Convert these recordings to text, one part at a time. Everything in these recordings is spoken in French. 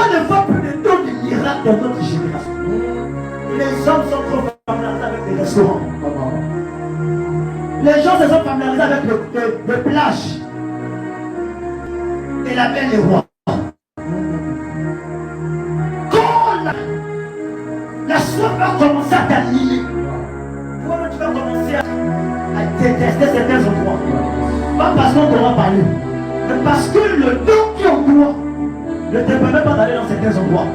Toi ne vois plus de dons de miracles dans notre génération. Les hommes sont trop familiarisés avec les restaurants. Les gens se sont familiarisés avec les plages et la belle et roi. Quand la soif va commencer à t'animer, toi tu vas commencer à détester certains endroits. Pas parce qu'on t'aura parlé, mais parce que le don qui est en toi ne te permet pas d'aller dans certains endroits.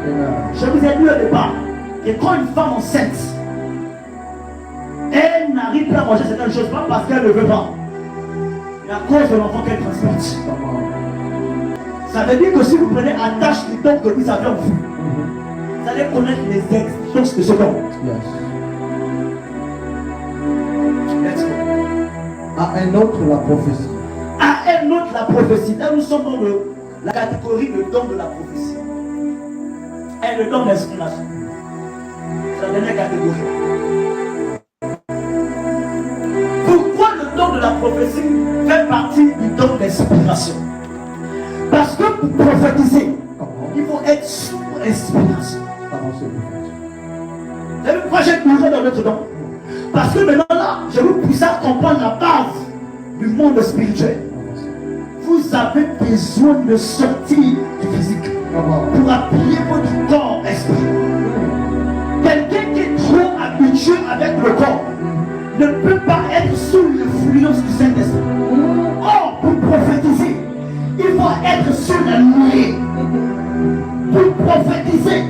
Je vous ai dit au départ que quand une femme enceinte, elle n'arrive pas à manger certaines choses, pas parce qu'elle ne veut pas, mais à cause de l'enfant qu'elle transporte. Ça veut dire que si vous prenez à tâche du don que vous avez en vous, vous allez connaître les exigences de ce don. Let's go. À un autre la prophétie. À un autre la prophétie. Là nous sommes dans la catégorie de don de la prophétie. Et le don d'inspiration. C'est la dernière catégorie. Pourquoi le don de la prophétie fait partie du don d'inspiration? Parce que pour prophétiser, il faut être sous inspiration. Vous savez pourquoi j'ai toujours dans notre don? Parce que maintenant là, je vous pousse à comprendre la base du monde spirituel. Vous avez besoin de sortir du physique pour appuyer votre corps esprit. Quelqu'un qui est trop habitué avec le corps ne peut pas être sous l'influence du Saint-Esprit. Or, pour prophétiser, il faut être sous la nuée. Pour prophétiser,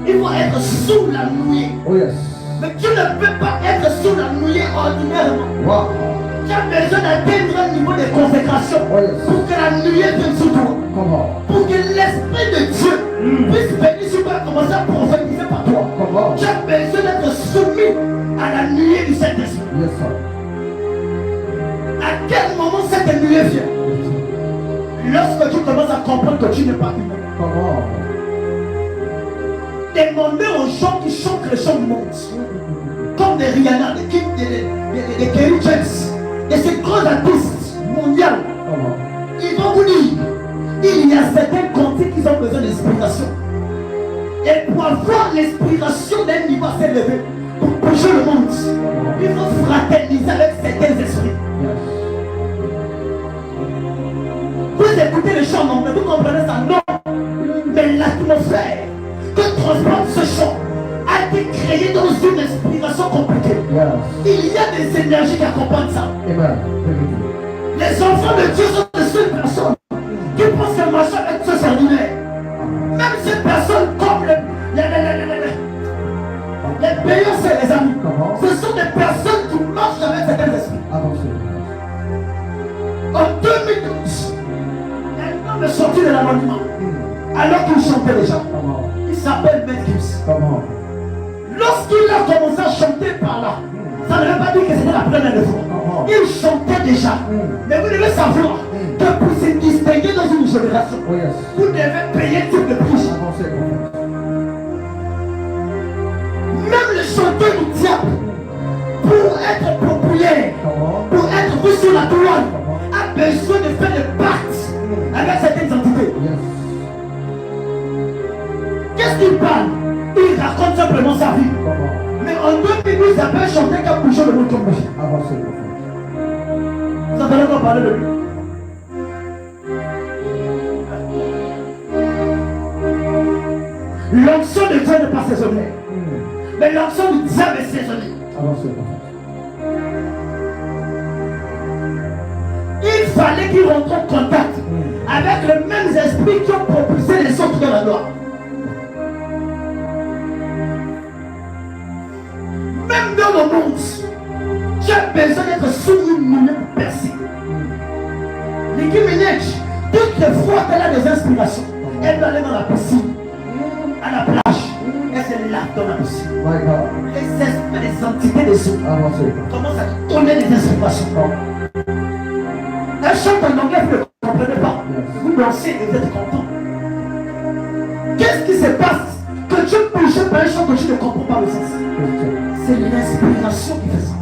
il faut être sous la nuée. Oh yes. Mais tu ne peux pas être sous la nuée ordinairement. Wow. Tu as besoin d'atteindre un niveau de consécration pour que la nuée vienne sur toi. Pour que l'Esprit de Dieu puisse venir sur toi et commencer à prophétiser par toi. Tu as besoin d'être soumis à la nuée du Saint-Esprit. Yes, sir. À quel moment cette nuée vient? Lorsque tu commences à comprendre que tu n'es pas humain. Demandez aux gens qui chantent les chants du monde, comme des Rihanna, des Kerry James, et ces grands artistes mondiaux, ils vont vous dire, il y a certains cantiques qui ont besoin d'inspiration. Et pour avoir l'inspiration d'un niveau assez élevé, pour bouger le monde, il faut fraterniser avec certains esprits. Vous écoutez les chants, non, mais vous comprenez ça, non. Mais l'atmosphère que transporte ce chant a été créé dans une inspiration compliquée. Il y a des énergies qui accompagnent ça. Les enfants de Dieu sont des seules personnes qui pensent que marcher avec ce c'est ordinaire. Même ces personnes comme les Beyoncé, les amis, ce sont des personnes qui marchent avec certains esprits. En 2012, un homme est sorti de l'anonymat alors qu'il chantait déjà. Il s'appelle Matt Gibbs. Lorsqu'il a commencé à chanter par là, ça ne veut pas dire que c'était la première fois. Il chantait déjà. Mais vous devez savoir que pour se distinguer dans une génération, vous devez payer tout le prix. Même le chanteur du diable, pour être populaire, pour être vu sur la toile, a besoin de faire des pactes avec certaines entités. Qu'est-ce qu'il parle? Il raconte simplement sa vie. Mais en 2012, il avait chanté qu'à bouger le monde comme lui. Vous entendez pas parler de lui? L'onction de Dieu n'est pas saisonnière. Mais l'onction du diable est saisonnière. Il fallait qu'il rentre en contact avec les mêmes esprits qui ont propulsé les autres dans la gloire. Même dans le monde, tu as besoin d'être sous une lumière pour percer. Nicki Minaj, toutes les fois qu'elle a des inspirations, elle doit aller dans la piscine, à la plage, et se lave dans la piscine. Les esprits, les entités des eaux commencent à donner des inspirations. Elle chante en anglais, vous ne comprenez pas. Vous dansez et vous êtes content. Qu'est-ce qui se passe? Que Dieu bouge par un chant que tu ne comprends pas le sens. C'est l'inspiration qui fait ça.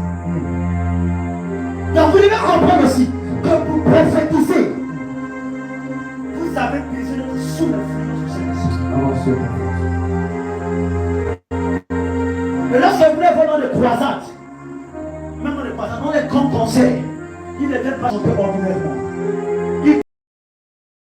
Donc vous devez comprendre aussi que pour prophétiser, vous avez besoin d'être sous l'influence du Saint-Esprit. sur ta force. Mais lorsque vous voulez voir dans les croisades, même dans les croisades, dans les grands conseils, ils ne viennent pas chanter ordinairement.